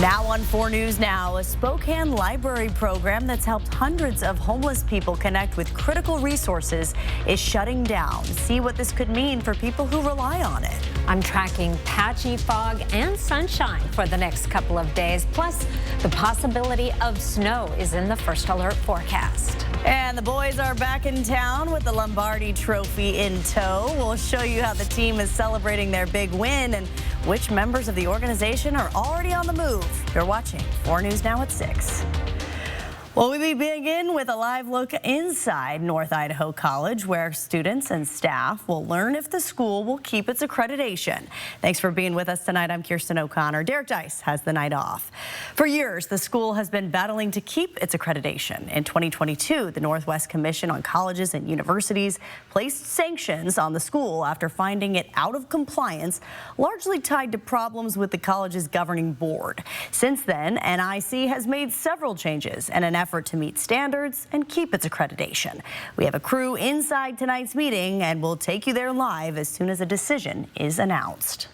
Now on 4 News Now, a Spokane library program that's helped hundreds of homeless people connect with critical resources is shutting down. See what this could mean for people who rely on it. I'm tracking patchy fog and sunshine for the next couple of days. Plus, the possibility of snow is in the first alert forecast. And the boys are back in town with the Lombardi Trophy in tow. We'll show you how the team is celebrating their big win and which members of the organization are already on the move. You're watching 4 News Now at 6. Well, we begin with a live look inside North Idaho College, where students and staff will learn if the school will keep its accreditation. Thanks for being with us tonight. I'm Kirsten O'Connor. Derek Dice has the night off. For years, the school has been battling to keep its accreditation. In 2022, the Northwest Commission on Colleges and Universities placed sanctions on the school after finding it out of compliance, largely tied to problems with the college's governing board. Since then, NIC has made several changes in an effort to meet standards and keep its accreditation. We have a crew inside tonight's meeting, and we'll take you there live as soon as a decision is announced.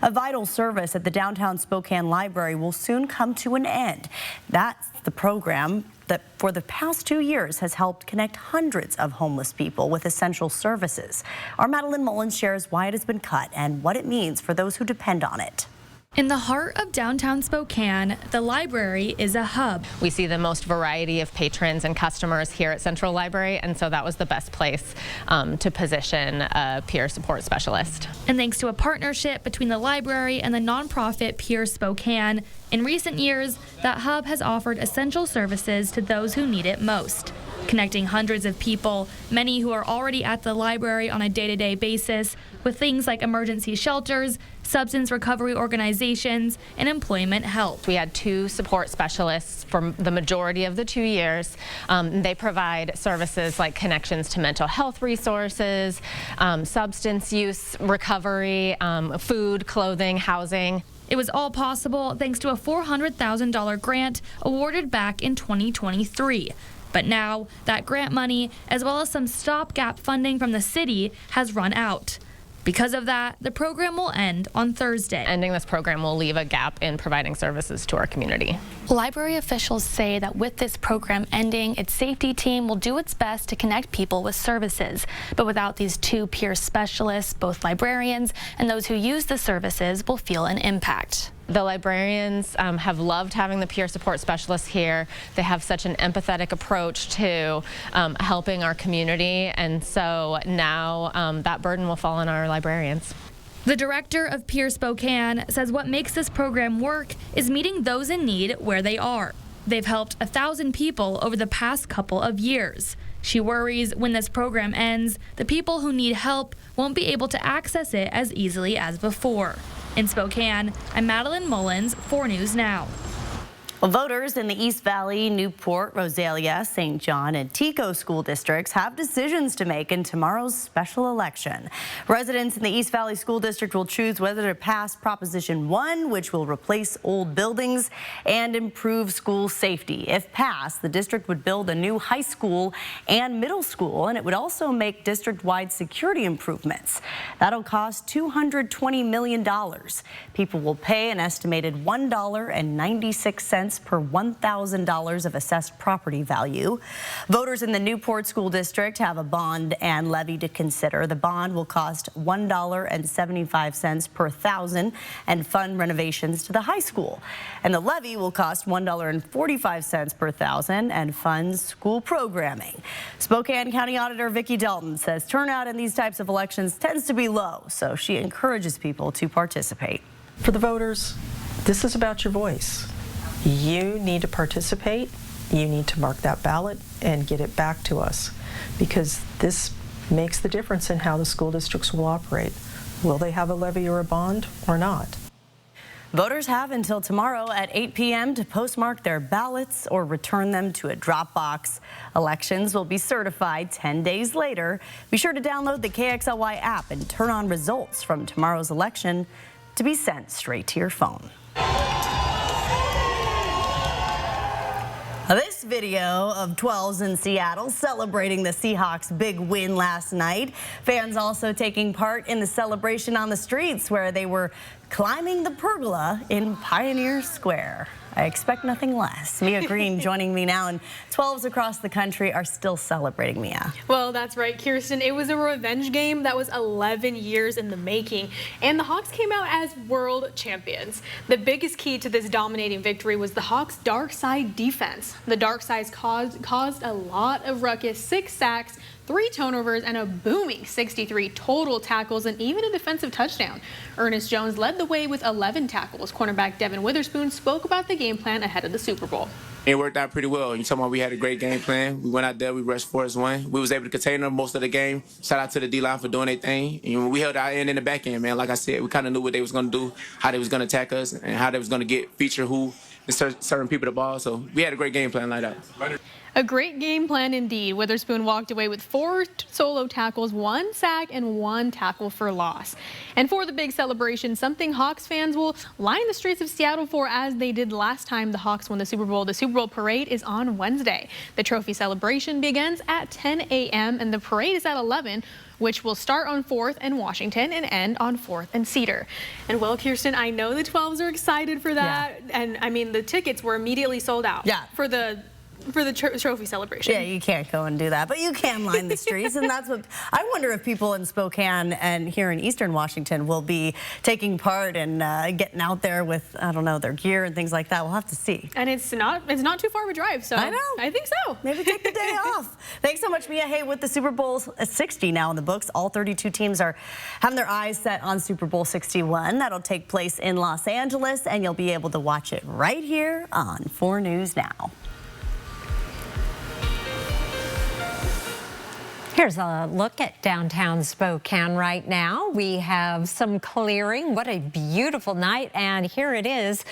A vital service at the downtown Spokane Library will soon come to an end. That's the program that for the past 2 years has helped connect hundreds of homeless people with essential services. Our Madeline Mullins shares why it has been cut and what it means for those who depend on it. In the heart of downtown Spokane, the library is a hub. We see the most variety of patrons and customers here at Central Library, and so that was the best place to position a peer support specialist. And thanks to a partnership between the library and the nonprofit Peer Spokane, in recent years, that hub has offered essential services to those who need it most, connecting hundreds of people, many who are already at the library on a day-to-day basis, with things like emergency shelters, substance recovery organizations, and employment help. We had 2 support specialists for the majority of the 2 years. They provide services like connections to mental health resources, substance use recovery, food, clothing, housing. It was all possible thanks to a $400,000 grant awarded back in 2023. But now, that grant money, as well as some stopgap funding from the city, has run out. Because of that, the program will end on Thursday. Ending this program will leave a gap in providing services to our community. Library officials say that with this program ending, its safety team will do its best to connect people with services. But without these 2 peer specialists, both librarians and those who use the services will feel an impact. The librarians have loved having the peer support specialists here. They have such an empathetic approach to helping our community, and so now that burden will fall on our librarians. The director of Peer Spokane says what makes this program work is meeting those in need where they are. They've helped 1,000 people over the past couple of years. She worries when this program ends, the people who need help won't be able to access it as easily as before. In Spokane, I'm Madeline Mullins, 4 News Now. Well, voters in the East Valley, Newport, Rosalia, St. John, and Tico school districts have decisions to make in tomorrow's special election. Residents in the East Valley School District will choose whether to pass Proposition 1, which will replace old buildings and improve school safety. If passed, the district would build a new high school and middle school, and it would also make district-wide security improvements. That'll cost $220 million. People will pay an estimated $1.96 per $1,000 of assessed property value. Voters in the Newport School District have a bond and levy to consider. The bond will cost $1.75 per thousand and fund renovations to the high school. And the levy will cost $1.45 per thousand and fund school programming. Spokane County Auditor Vicki Dalton says turnout in these types of elections tends to be low, so she encourages people to participate. For the voters, this is about your voice. You need to participate. You need to mark that ballot and get it back to us, because this makes the difference in how the school districts will operate. Will they have a levy or a bond or not? Voters have until tomorrow at 8 p.m. to postmark their ballots or return them to a drop box. Elections will be certified 10 days later. Be sure to download the KXLY app and turn on results from tomorrow's election to be sent straight to your phone. This video of 12s in Seattle celebrating the Seahawks' big win last night. Fans also taking part in the celebration on the streets, where they were climbing the pergola in Pioneer Square. I expect nothing less. Mia Green joining me now, and 12s across the country are still celebrating, Mia. Well, that's right, Kirsten. It was a revenge game that was 11 years in the making, and the Hawks came out as world champions. The biggest key to this dominating victory was the Hawks' dark side defense. The dark sides caused a lot of ruckus, 6 sacks, 3 turnovers, and a booming 63 total tackles, and even a defensive touchdown. Ernest Jones led the way with 11 tackles. Cornerback Devin Witherspoon spoke about the game plan ahead of the Super Bowl. It worked out pretty well. You talking about we had a great game plan. We went out there, we rushed force one. We was able to contain them most of the game. Shout out to the D-line for doing their thing. And we held our end in the back end, man. Like I said, we kind of knew what they was going to do, how they was going to attack us, and how they was going to feature who and certain people the ball. So we had a great game plan like that. A great game plan indeed. Witherspoon walked away with 4 solo tackles, 1 sack, and 1 tackle for loss. And for the big celebration, something Hawks fans will line the streets of Seattle for, as they did last time the Hawks won the Super Bowl. The Super Bowl parade is on Wednesday. The trophy celebration begins at 10 a.m. and the parade is at 11, which will start on 4th and Washington and end on 4th and Cedar. And well, Kirsten, I know the 12s are excited for that. Yeah. And I mean, the tickets were immediately sold out. Yeah. For the trophy celebration. Yeah, you can't go and do that, but you can line the streets, and that's what I wonder if people in Spokane and here in Eastern Washington will be taking part and getting out there with, I don't know, their gear and things like that. We'll have to see. And it's not too far of a drive, so I know. I think so. Maybe take the day off. Thanks so much, Mia. Hey, with the Super Bowl 60 now in the books, all 32 teams are having their eyes set on Super Bowl 61. That'll take place in Los Angeles, and you'll be able to watch it right here on 4 News Now. Here's a look at downtown Spokane right now. We have some clearing. What a beautiful night. And here it is,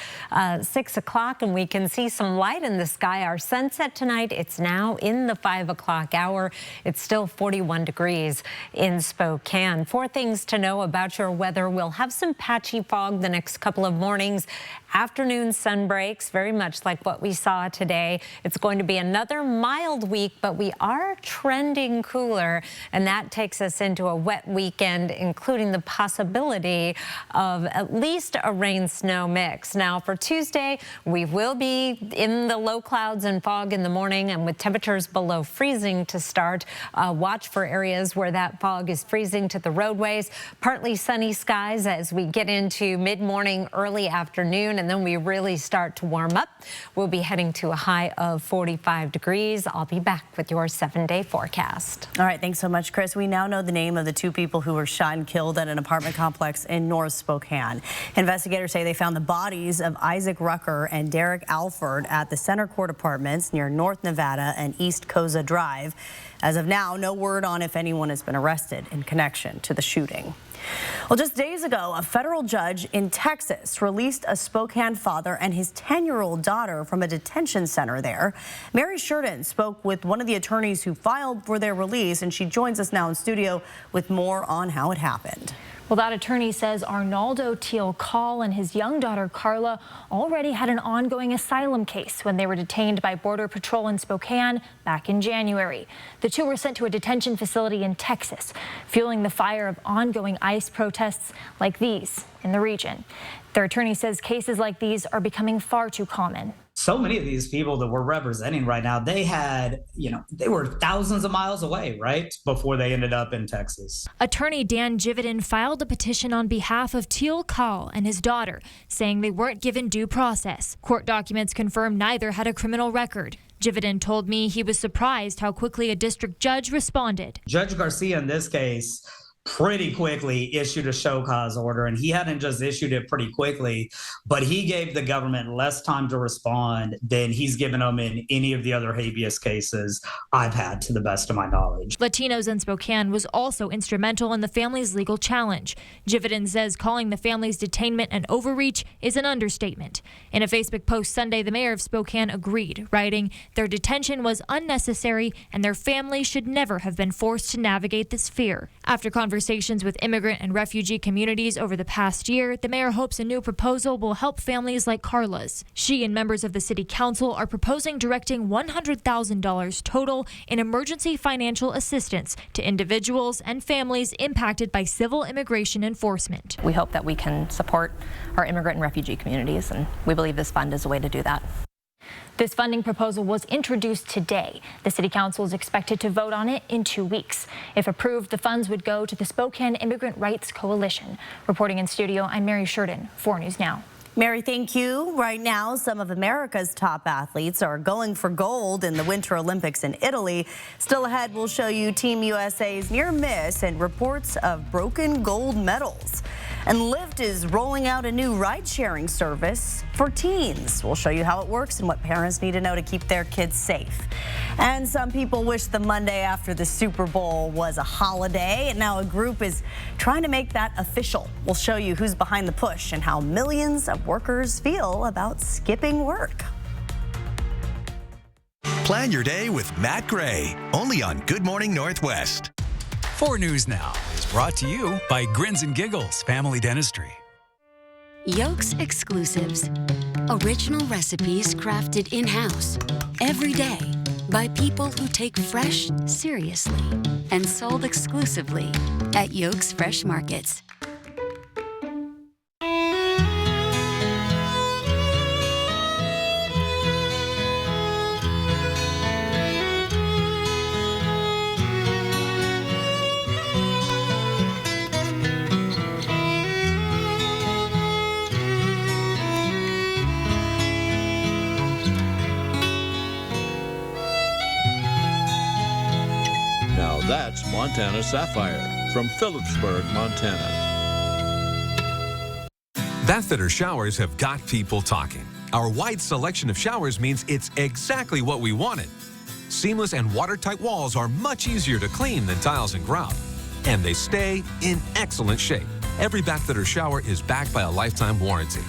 6 o'clock, and we can see some light in the sky. Our sunset tonight, it's now in the 5 o'clock hour. It's still 41 degrees in Spokane. 4 things to know about your weather. We'll have some patchy fog the next couple of mornings. Afternoon sun breaks, very much like what we saw today. It's going to be another mild week, but we are trending cooler, and that takes us into a wet weekend, including the possibility of at least a rain-snow mix. Now, for Tuesday, we will be in the low clouds and fog in the morning, and with temperatures below freezing to start. Watch for areas where that fog is freezing to the roadways. Partly sunny skies as we get into mid-morning, early afternoon, and then we really start to warm up. We'll be heading to a high of 45 degrees. I'll be back with your 7-day forecast. All right, thanks so much, Chris. We now know the name of the 2 people who were shot and killed at an apartment complex in North Spokane. Investigators say they found the bodies of Isaac Rucker and Derek Alford at the Center Court Apartments near North Nevada and East Koza Drive. As of now, no word on if anyone has been arrested in connection to the shooting. Well, just days ago, a federal judge in Texas released a Spokane father and his 10-year-old daughter from a detention center there. Mary Sheridan spoke with one of the attorneys who filed for their release, and she joins us now in studio with more on how it happened. Well, that attorney says Arnaldo Teal Call and his young daughter Carla already had an ongoing asylum case when they were detained by Border Patrol in Spokane back in January. The 2 were sent to a detention facility in Texas, fueling the fire of ongoing ICE protests like these in the region. Their attorney says cases like these are becoming far too common. So many of these people that we're representing right now, they had, they were thousands of miles away, right, before they ended up in Texas. Attorney Dan Jividan filed a petition on behalf of Teal Call and his daughter, saying they weren't given due process. Court documents confirm neither had a criminal record. Jividan told me he was surprised how quickly a district judge responded. Judge Garcia in this case pretty quickly issued a show cause order, and he hadn't just issued it pretty quickly, but he gave the government less time to respond than he's given them in any of the other habeas cases I've had, to the best of my knowledge. Latinos in Spokane was also instrumental in the family's legal challenge. Jividan says calling the family's detainment an overreach is an understatement. In a Facebook post Sunday, the mayor of Spokane agreed, writing, "Their detention was unnecessary and their family should never have been forced to navigate this fear." After conversation conversations with immigrant and refugee communities over the past year, the mayor hopes a new proposal will help families like Carla's. She and members of the city council are proposing directing $100,000 total in emergency financial assistance to individuals and families impacted by civil immigration enforcement. We hope that we can support our immigrant and refugee communities, and we believe this fund is a way to do that. This funding proposal was introduced today. The City Council is expected to vote on it in 2 weeks. If approved, the funds would go to the Spokane Immigrant Rights Coalition. Reporting in studio, I'm Mary Sheridan, 4 News Now. Mary, thank you. Right now, some of America's top athletes are going for gold in the Winter Olympics in Italy. Still ahead, we'll show you Team USA's near miss and reports of broken gold medals. And Lyft is rolling out a new ride-sharing service for teens. We'll show you how it works and what parents need to know to keep their kids safe. And some people wish the Monday after the Super Bowl was a holiday, and now a group is trying to make that official. We'll show you who's behind the push and how millions of workers feel about skipping work. Plan your day with Matt Gray, only on Good Morning Northwest. 4 News Now is brought to you by Grins and Giggles Family Dentistry. Yolks Exclusives. Original recipes crafted in-house every day by people who take fresh seriously and sold exclusively at Yolks Fresh Markets. That's Montana Sapphire from Phillipsburg, Montana. Bathfitter showers have got people talking. Our wide selection of showers means it's exactly what we wanted. Seamless and watertight walls are much easier to clean than tiles and grout. And they stay in excellent shape. Every Bathfitter shower is backed by a lifetime warranty.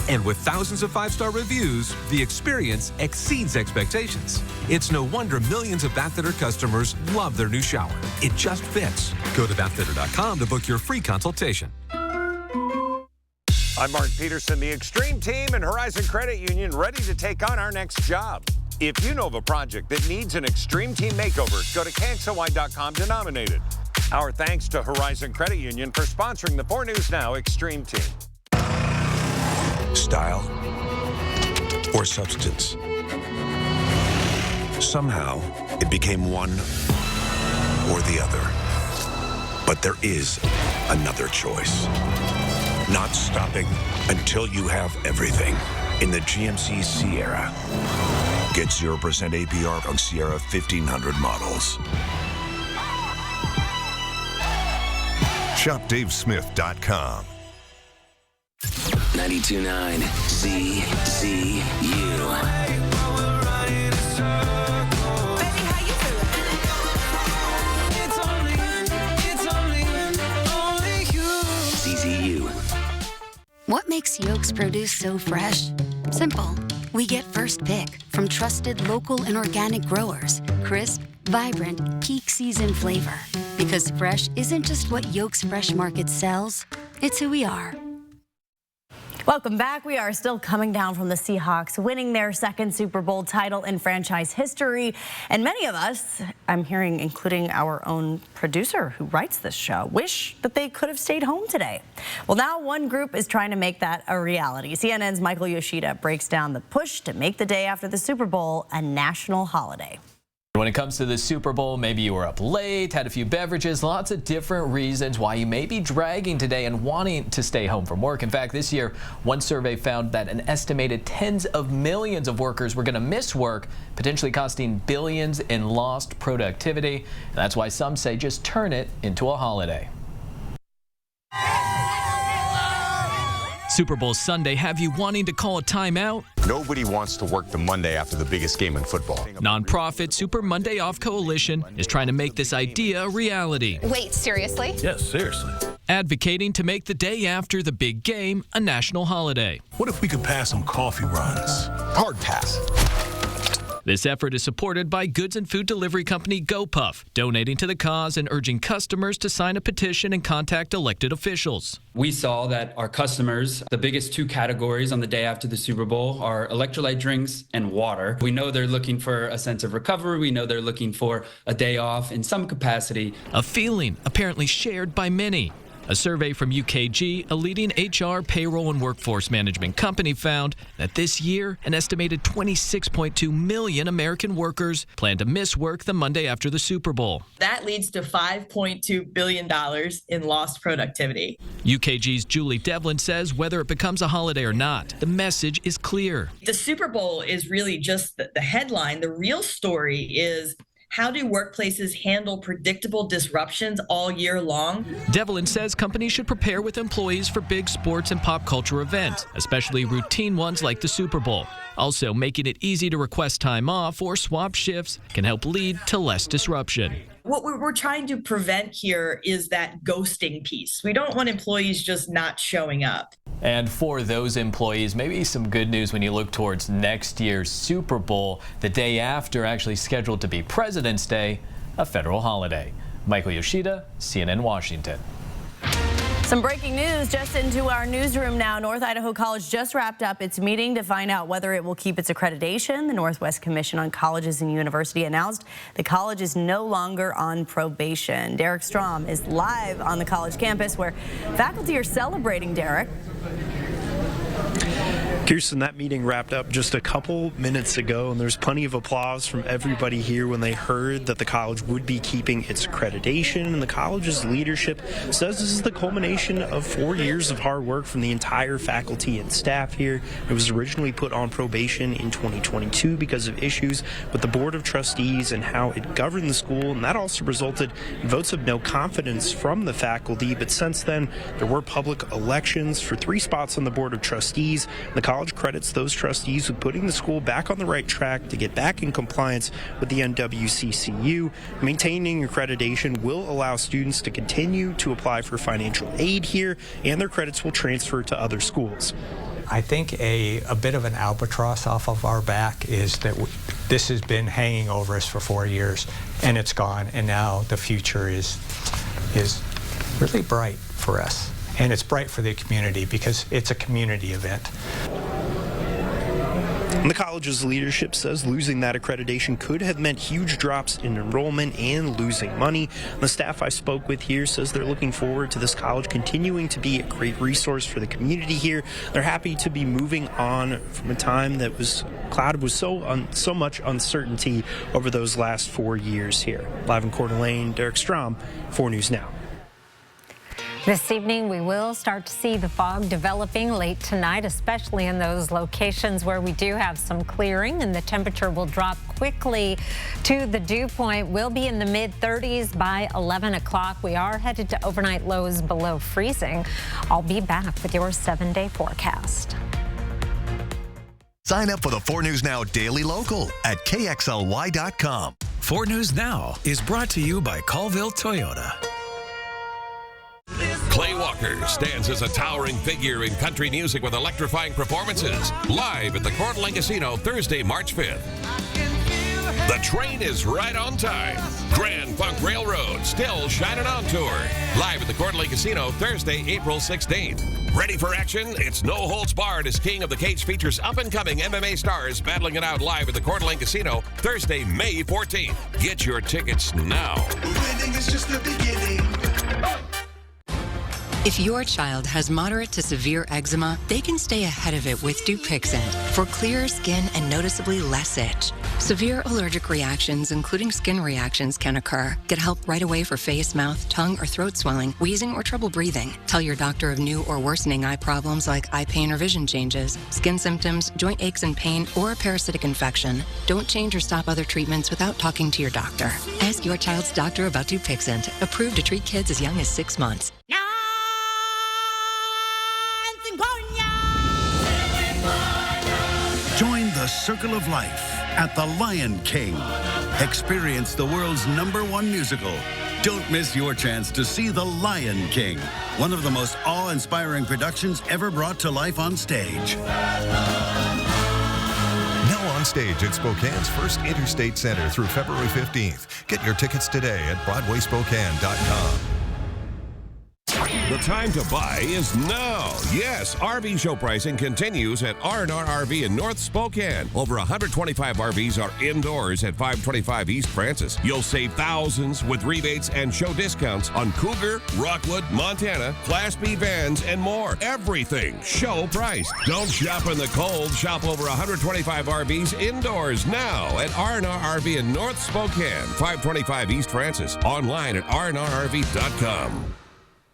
And with thousands of 5-star reviews, the experience exceeds expectations. It's no wonder millions of Bathfitter customers love their new shower. It just fits. Go to bathfitter.com to book your free consultation. I'm Mark Peterson, the Extreme Team and Horizon Credit Union, ready to take on our next job. If you know of a project that needs an Extreme Team makeover, go to KXLY.com to nominate it. Our thanks to Horizon Credit Union for sponsoring the 4 News Now Extreme Team. Style or substance. Somehow, it became one or the other. But there is another choice. Not stopping until you have everything in the GMC Sierra. Get 0% APR on Sierra 1500 models. ShopDaveSmith.com. 92.9 ZZU. ZZU. What makes Yolks produce so fresh? Simple. We get first pick from trusted local and organic growers. Crisp, vibrant, peak season flavor. Because fresh isn't just what Yolks Fresh Market sells, it's who we are. Welcome back. We are still coming down from the Seahawks winning their second Super Bowl title in franchise history. And many of us, I'm hearing, including our own producer who writes this show, wish that they could have stayed home today. Well, now one group is trying to make that a reality. CNN's Michael Yoshida breaks down the push to make the day after the Super Bowl a national holiday. When it comes to the Super Bowl, maybe you were up late, had a few beverages, lots of different reasons why you may be dragging today and wanting to stay home from work. In fact, this year, one survey found that an estimated tens of millions of workers were going to miss work, potentially costing billions in lost productivity. And that's why some say just turn it into a holiday. Super Bowl Sunday have you wanting to call a timeout? Nobody wants to work the Monday after the biggest game in football. Nonprofit Super Monday Off Coalition is trying to make this idea a reality. Wait, seriously? Yes, seriously. Advocating to make the day after the big game a national holiday. What if we could pass some coffee runs? Hard pass. This effort is supported by goods and food delivery company GoPuff, donating to the cause and urging customers to sign a petition and contact elected officials. We saw that our customers, the biggest two categories on the day after the Super Bowl are electrolyte drinks and water. We know they're looking for a sense of recovery. We know they're looking for a day off in some capacity. A feeling apparently shared by many. A survey from UKG, a leading HR, payroll, and workforce management company, found that this year, an estimated 26.2 million American workers plan to miss work the Monday after the Super Bowl. That leads to $5.2 billion in lost productivity. UKG's Julie Devlin says whether it becomes a holiday or not, the message is clear. The Super Bowl is really just the headline. The real story is, how do workplaces handle predictable disruptions all year long? Devlin says companies should prepare with employees for big sports and pop culture events, especially routine ones like the Super Bowl. Also, making it easy to request time off or swap shifts can help lead to less disruption. What we're trying to prevent here is that ghosting piece. We don't want employees just not showing up. And for those employees, maybe some good news when you look towards next year's Super Bowl, the day after actually scheduled to be President's Day, a federal holiday. Michael Yoshida, CNN Washington. Some breaking news just into our newsroom now. North Idaho College just wrapped up its meeting to find out whether it will keep its accreditation. The Northwest Commission on Colleges and University announced the college is no longer on probation. Derek Strom is live on the college campus where faculty are celebrating. Derek. Kirsten, that meeting wrapped up just a couple minutes ago, and there's plenty of applause from everybody here when they heard that the college would be keeping its accreditation. And the college's leadership says this is the culmination of 4 years of hard work from the entire faculty and staff here. It was originally put on probation in 2022 because of issues with the Board of Trustees and how it governed the school, and that also resulted in votes of no confidence from the faculty. But since then, there were public elections for 3 spots on the Board of Trustees. The college credits those trustees with putting the school back on the right track to get back in compliance with the NWCCU. Maintaining accreditation will allow students to continue to apply for financial aid here, and their credits will transfer to other schools. I think a bit of an albatross off of our back is that this has been hanging over us for 4 years, and it's gone, and now the future is really bright for us. And it's bright for the community because it's a community event. And the college's leadership says losing that accreditation could have meant huge drops in enrollment and losing money. The staff I spoke with here says they're looking forward to this college continuing to be a great resource for the community here. They're happy to be moving on from a time that was clouded with so much uncertainty over those last 4 years here. Live in Coeur d'Alene, Derek Strom, 4 News Now. This evening, we will start to see the fog developing late tonight, especially in those locations where we do have some clearing, and the temperature will drop quickly to the dew point. We'll be in the mid-30s by 11 o'clock. We are headed to overnight lows below freezing. I'll be back with your 7-day forecast. Sign up for the 4 News Now Daily Local at KXLY.com. 4 News Now is brought to you by Colville Toyota. Clay Walker stands as a towering figure in country music with electrifying performances. Live at the Coeur d'Alene Casino Thursday, March 5th. The train is right on time. Grand Funk Railroad still shining on tour. Live at the Coeur d'Alene Casino Thursday, April 16th. Ready for action? It's no holds barred as King of the Cage features up-and-coming MMA stars battling it out live at the Coeur d'Alene Casino Thursday, May 14th. Get your tickets now. Winning is just the beginning. If your child has moderate to severe eczema, they can stay ahead of it with Dupixent for clearer skin and noticeably less itch. Severe allergic reactions, including skin reactions, can occur. Get help right away for face, mouth, tongue, or throat swelling, wheezing, or trouble breathing. Tell your doctor of new or worsening eye problems like eye pain or vision changes, skin symptoms, joint aches and pain, or a parasitic infection. Don't change or stop other treatments without talking to your doctor. Ask your child's doctor about Dupixent, approved to treat kids as young as 6 months. Join the Circle of Life at the Lion King. Experience the world's #1 musical. Don't miss your chance to see The Lion King, one of the most awe-inspiring productions ever brought to life on stage. Now on stage. stage at Spokane's First Interstate Center through February 15th. Get your tickets today at BroadwaySpokane.com. The time to buy is now. Yes, RV show pricing continues at R&R RV in North Spokane. Over 125 RVs are indoors at 525 East Francis. You'll save thousands with rebates and show discounts on Cougar, Rockwood, Montana, Class B vans, and more. Everything show priced. Don't shop in the cold. Shop over 125 RVs indoors now at R&R RV in North Spokane, 525 East Francis. Online at rnrrv.com.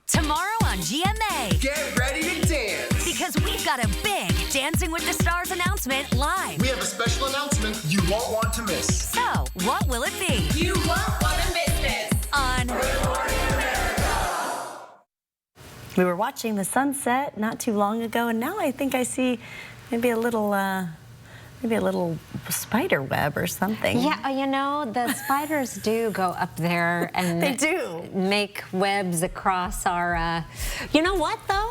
Tomorrow on GMA. Get ready to dance. Because we've got a big Dancing with the Stars announcement live. We have a special announcement you won't want to miss. So, what will it be? You won't want to miss this. On Good Morning America. We were watching the sunset not too long ago, and now I think I see maybe a little spider web or something. Yeah, you know, the spiders do go up there and they do make webs across our, you know what though?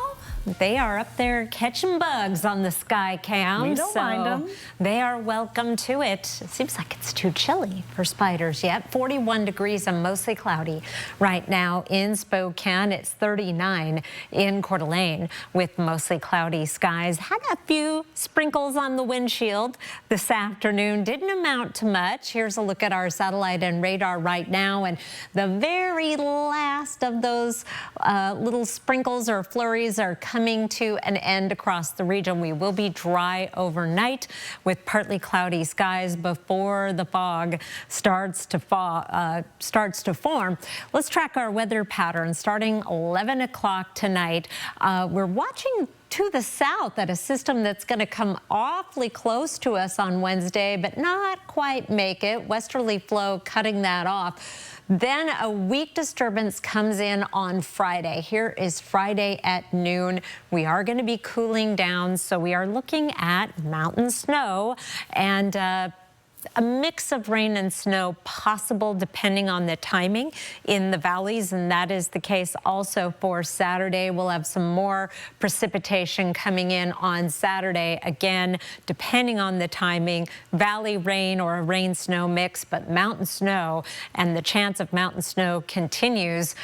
They are up there catching bugs on the sky cam. We don't mind them. They are welcome to it. It seems like it's too chilly for spiders yet. 41 degrees and mostly cloudy right now in Spokane. It's 39 in Coeur d'Alene with mostly cloudy skies. Had a few sprinkles on the windshield this afternoon. Didn't amount to much. Here's a look at our satellite and radar right now. And the very last of those little sprinkles or flurries are coming to an end across the region. We will be dry overnight with partly cloudy skies before the fog starts to form. Let's track our weather pattern starting 11 o'clock tonight. We're watching to the south at a system that's going to come awfully close to us on Wednesday, but not quite make it. Westerly flow cutting that off. Then a weak disturbance comes in on Friday. Here is Friday at noon. We are going to be cooling down, so we are looking at mountain snow and a mix of rain and snow possible depending on the timing in the valleys, and that is the case also for Saturday. We'll have some more precipitation coming in on Saturday, again, depending on the timing. Valley rain or a rain-snow mix, but mountain snow, and the chance of mountain snow continues.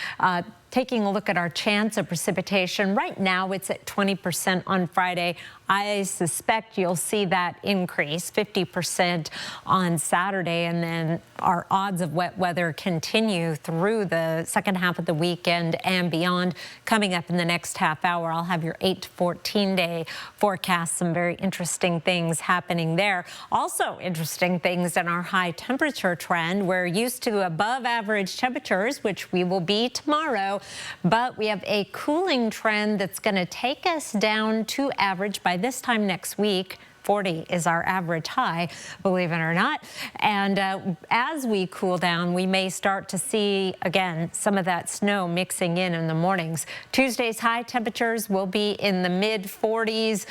Taking a look at our chance of precipitation, right now it's at 20% on Friday. I suspect you'll see that increase, 50% on Saturday, and then our odds of wet weather continue through the second half of the weekend and beyond. Coming up in the next half hour, I'll have your 8 to 14 day forecast. Some very interesting things happening there. Also interesting things in our high temperature trend. We're used to above average temperatures, which we will be tomorrow, but we have a cooling trend that's going to take us down to average by this time next week. 40 is our average high, believe it or not. And as we cool down, we may start to see, again, some of that snow mixing in the mornings. Tuesday's high temperatures will be in the mid-40s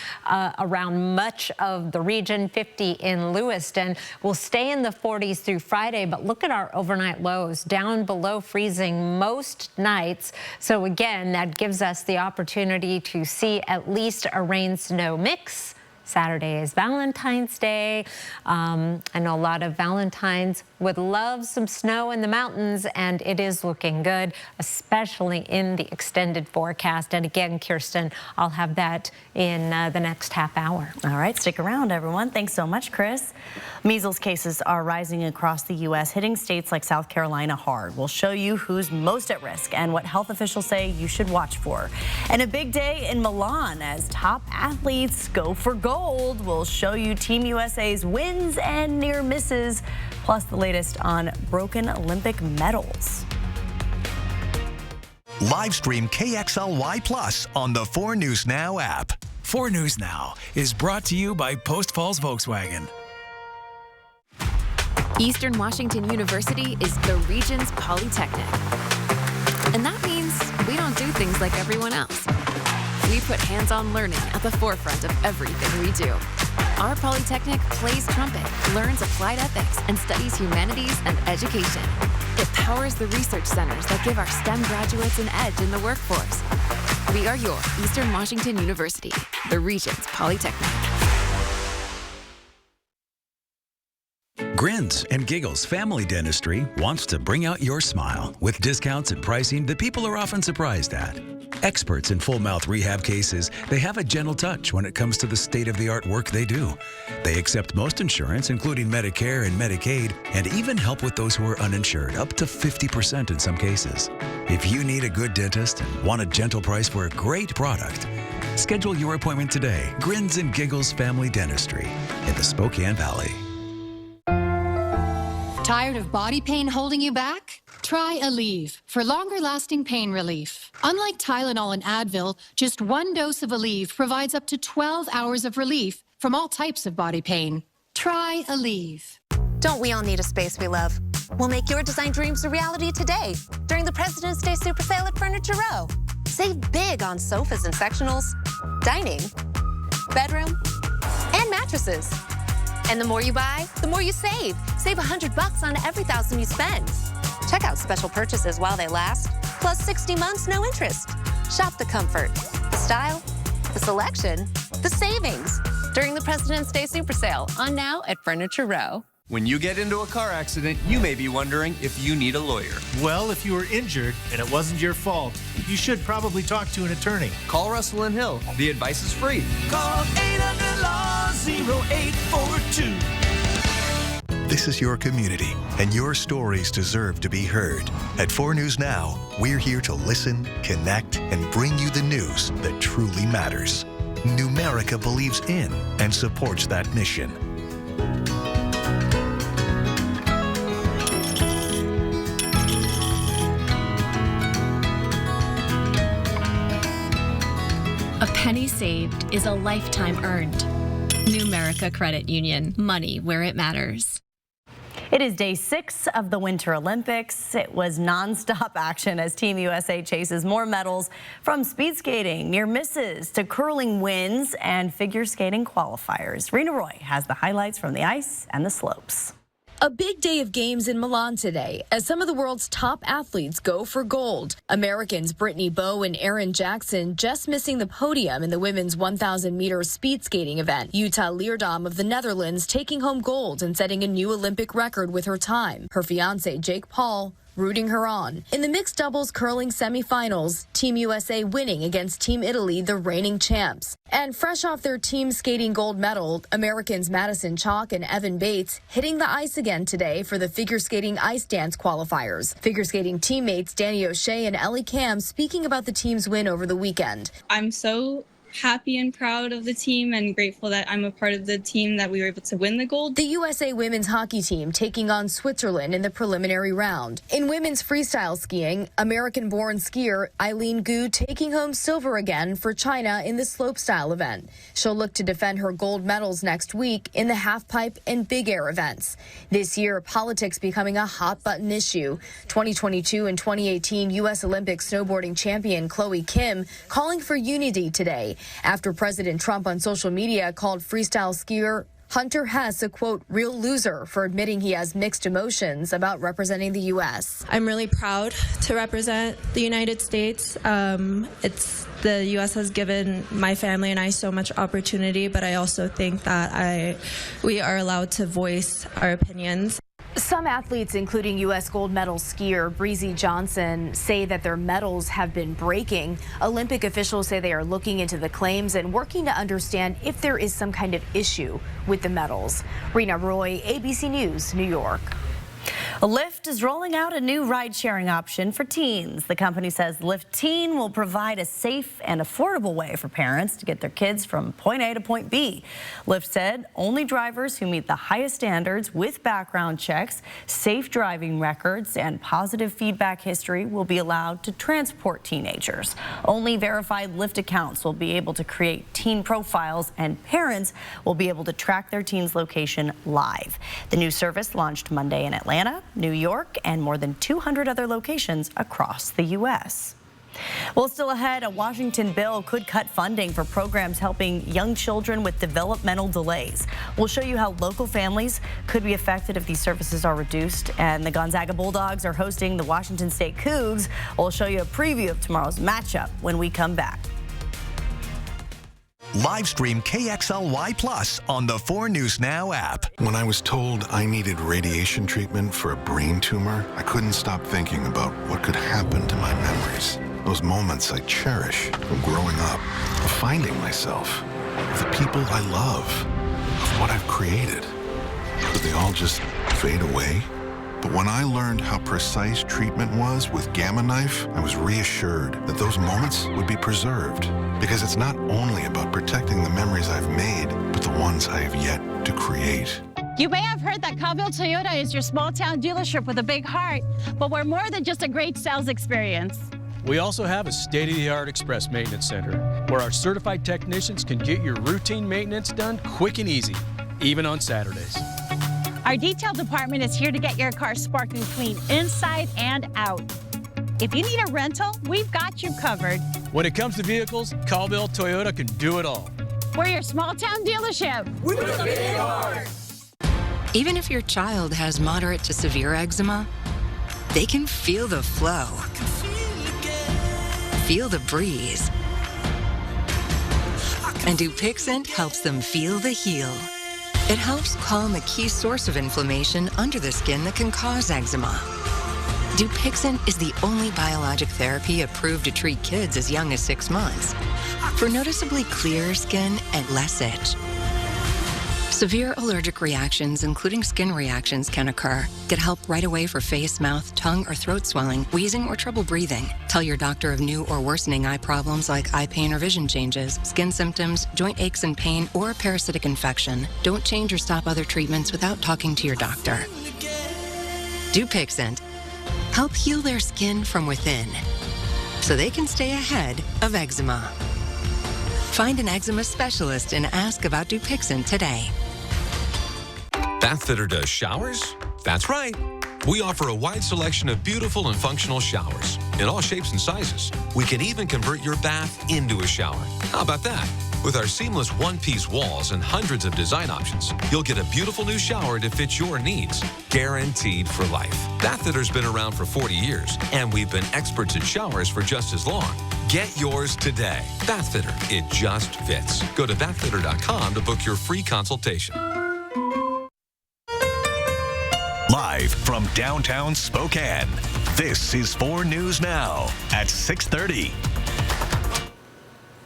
around much of the region, 50 in Lewiston. We'll stay in the 40s through Friday, but look at our overnight lows, down below freezing most nights. So again, that gives us the opportunity to see at least a rain-snow mix. Saturday is Valentine's Day. I know a lot of Valentines would love some snow in the mountains, and it is looking good, especially in the extended forecast. And again, Kirsten, I'll have that in the next half hour. All right, stick around, everyone. Thanks so much, Chris. Measles cases are rising across the U.S., hitting states like South Carolina hard. We'll show you who's most at risk and what health officials say you should watch for. And a big day in Milan as top athletes go for gold. We'll show you Team USA's wins and near misses, plus the latest on broken Olympic medals. Live stream KXLY Plus on the 4 News Now app. 4 News Now is brought to you by Post Falls Volkswagen. Eastern Washington University is the region's polytechnic. And that means we don't do things like everyone else. We put hands-on learning at the forefront of everything we do. Our polytechnic plays trumpet, learns applied ethics, and studies humanities and education. It powers the research centers that give our STEM graduates an edge in the workforce. We are your Eastern Washington University, the region's polytechnic. Grins and Giggles Family Dentistry wants to bring out your smile with discounts and pricing that people are often surprised at. Experts in full mouth rehab cases, they have a gentle touch when it comes to the state-of-the-art work they do. They accept most insurance, including Medicare and Medicaid, and even help with those who are uninsured, up to 50% in some cases. If you need a good dentist and want a gentle price for a great product, schedule your appointment today. Grins and Giggles Family Dentistry in the Spokane Valley. Tired of body pain holding you back? Try Aleve for longer-lasting pain relief. Unlike Tylenol and Advil, just one dose of Aleve provides up to 12 hours of relief from all types of body pain. Try Aleve. Don't we all need a space we love? We'll make your design dreams a reality today during the President's Day Super Sale at Furniture Row. Save big on sofas and sectionals, dining, bedroom, and mattresses. And the more you buy, the more you save. Save $100 on every $1,000 you spend. Check out special purchases while they last, plus 60 months, no interest. Shop the comfort, the style, the selection, the savings during the President's Day Super Sale on now at Furniture Row. When you get into a car accident, you may be wondering if you need a lawyer. Well, if you were injured and it wasn't your fault, you should probably talk to an attorney. Call Russell and Hill. The advice is free. Call 800-LAW-0842. This is your community, and your stories deserve to be heard. At 4 News Now, we're here to listen, connect, and bring you the news that truly matters. Numerica believes in and supports that mission. A penny saved is a lifetime earned. Numerica Credit Union, money where it matters. It is day 6 of the Winter Olympics. It was nonstop action as Team USA chases more medals from speed skating, near misses, to curling wins and figure skating qualifiers. Rena Roy has the highlights from the ice and the slopes. A big day of games in Milan today as some of the world's top athletes go for gold. Americans Brittany Bowe and Erin Jackson just missing the podium in the women's 1,000-meter speed skating event. Jutta Leerdam of the Netherlands taking home gold and setting a new Olympic record with her time. Her fiancé Jake Paul rooting her on. In the mixed doubles curling semifinals, Team USA winning against Team Italy, the reigning champs. And fresh off their team skating gold medal, Americans Madison Chalk and Evan Bates hitting the ice again today for the figure skating ice dance qualifiers. Figure skating teammates Danny O'Shea and Ellie Kam speaking about the team's win over the weekend. I'm so happy and proud of the team and grateful that I'm a part of the team that we were able to win the gold. The USA women's hockey team taking on Switzerland in the preliminary round. In women's freestyle skiing, American-born skier Eileen Gu taking home silver again for China in the slopestyle event. She'll look to defend her gold medals next week in the halfpipe and big air events. This year, politics becoming a hot-button issue. 2022 and 2018 U.S. Olympic snowboarding champion Chloe Kim calling for unity today, after President Trump on social media called freestyle skier Hunter Hess a, quote, real loser for admitting he has mixed emotions about representing the U.S. I'm really proud to represent the United States. The U.S. has given my family and I so much opportunity, but I also think that we are allowed to voice our opinions. Some athletes, including U.S. gold medal skier Breezy Johnson, say that their medals have been breaking. Olympic officials say they are looking into the claims and working to understand if there is some kind of issue with the medals. Rena Roy, ABC News, New York. Lyft is rolling out a new ride-sharing option for teens. The company says Lyft Teen will provide a safe and affordable way for parents to get their kids from point A to point B. Lyft said only drivers who meet the highest standards with background checks, safe driving records, and positive feedback history will be allowed to transport teenagers. Only verified Lyft accounts will be able to create teen profiles, and parents will be able to track their teen's location live. The new service launched Monday in Atlanta, New York, and more than 200 other locations across the U.S. Well, still ahead, a Washington bill could cut funding for programs helping young children with developmental delays. We'll show you how local families could be affected if these services are reduced. And the Gonzaga Bulldogs are hosting the Washington State Cougs. We'll show you a preview of tomorrow's matchup when we come back. Live stream KXLY Plus on the 4 News Now app. When I was told I needed radiation treatment for a brain tumor, I couldn't stop thinking about what could happen to my memories. Those moments I cherish from growing up, of finding myself, of the people I love, of what I've created. Could they all just fade away? But when I learned how precise treatment was with Gamma Knife, I was reassured that those moments would be preserved. Because it's not only about protecting the memories I've made, but the ones I have yet to create. You may have heard that Cowville Toyota is your small town dealership with a big heart, but we're more than just a great sales experience. We also have a state-of-the-art express maintenance center where our certified technicians can get your routine maintenance done quick and easy, even on Saturdays. Our detail department is here to get your car sparkling clean inside and out. If you need a rental, we've got you covered. When it comes to vehicles, Cowville Toyota can do it all. We're your small town dealership. With a big heart. Even if your child has moderate to severe eczema, they can feel the flow, feel the breeze. And Dupixent helps them feel the heal. It helps calm a key source of inflammation under the skin that can cause eczema. Dupixent is the only biologic therapy approved to treat kids as young as 6 months for noticeably clearer skin and less itch. Severe allergic reactions, including skin reactions, can occur. Get help right away for face, mouth, tongue, or throat swelling, wheezing, or trouble breathing. Tell your doctor of new or worsening eye problems like eye pain or vision changes, skin symptoms, joint aches and pain, or a parasitic infection. Don't change or stop other treatments without talking to your doctor. Dupixent. Help heal their skin from within so they can stay ahead of eczema. Find an eczema specialist and ask about Dupixent today. Bathfitter does showers? That's right. We offer a wide selection of beautiful and functional showers in all shapes and sizes. We can even convert your bath into a shower. How about that? With our seamless one-piece walls and hundreds of design options, you'll get a beautiful new shower to fit your needs, guaranteed for life. Bathfitter's been around for 40 years, and we've been experts at showers for just as long. Get yours today. Bathfitter, it just fits. Go to bathfitter.com to book your free consultation. Live from downtown Spokane, this is 4 News Now at 6:30.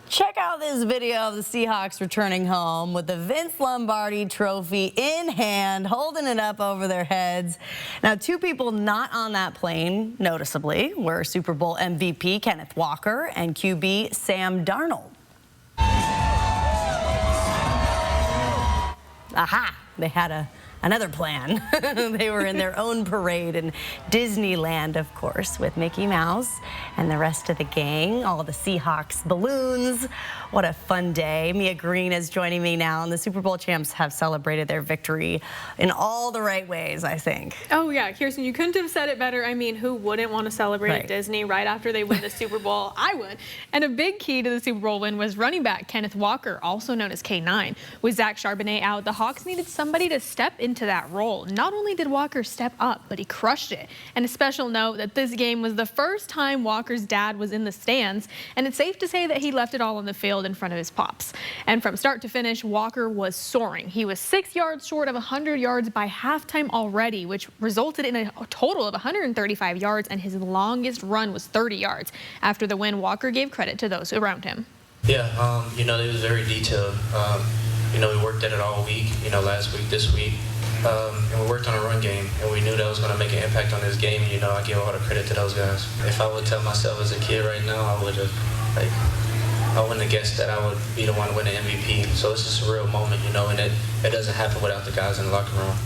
Check out this video of the Seahawks returning home with the Vince Lombardi trophy in hand, holding it up over their heads. Now, 2 people not on that plane, noticeably, were Super Bowl MVP Kenneth Walker and QB Sam Darnold. Aha! They had another plan. They were in their own parade in Disneyland, of course, with Mickey Mouse and the rest of the gang, all the Seahawks balloons. What a fun day. Mia Green is joining me now, and the Super Bowl champs have celebrated their victory in all the right ways, I think. Oh, yeah, Kirsten, you couldn't have said it better. I mean, who wouldn't want to celebrate at Disney right after they win the Super Bowl? I would. And a big key to the Super Bowl win was running back Kenneth Walker, also known as K9. With Zach Charbonnet out, the Hawks needed somebody to step into that role. Not only did Walker step up, but he crushed it. And a special note that this game was the first time Walker's dad was in the stands, and it's safe to say that he left it all on the field in front of his pops. And from start to finish, Walker was soaring. He was 6 yards short of 100 yards by halftime already, which resulted in a total of 135 yards, and his longest run was 30 yards. After the win, Walker gave credit to those around him. Yeah, it was very detailed. We worked at it all week, last week, this week. And we worked on a run game, and we knew that was going to make an impact on this game. I give a lot of credit to those guys. If I would tell myself as a kid right now, I wouldn't have guessed that I would be the one to win the MVP. So it's just a real moment, and it doesn't happen without the guys in the locker room.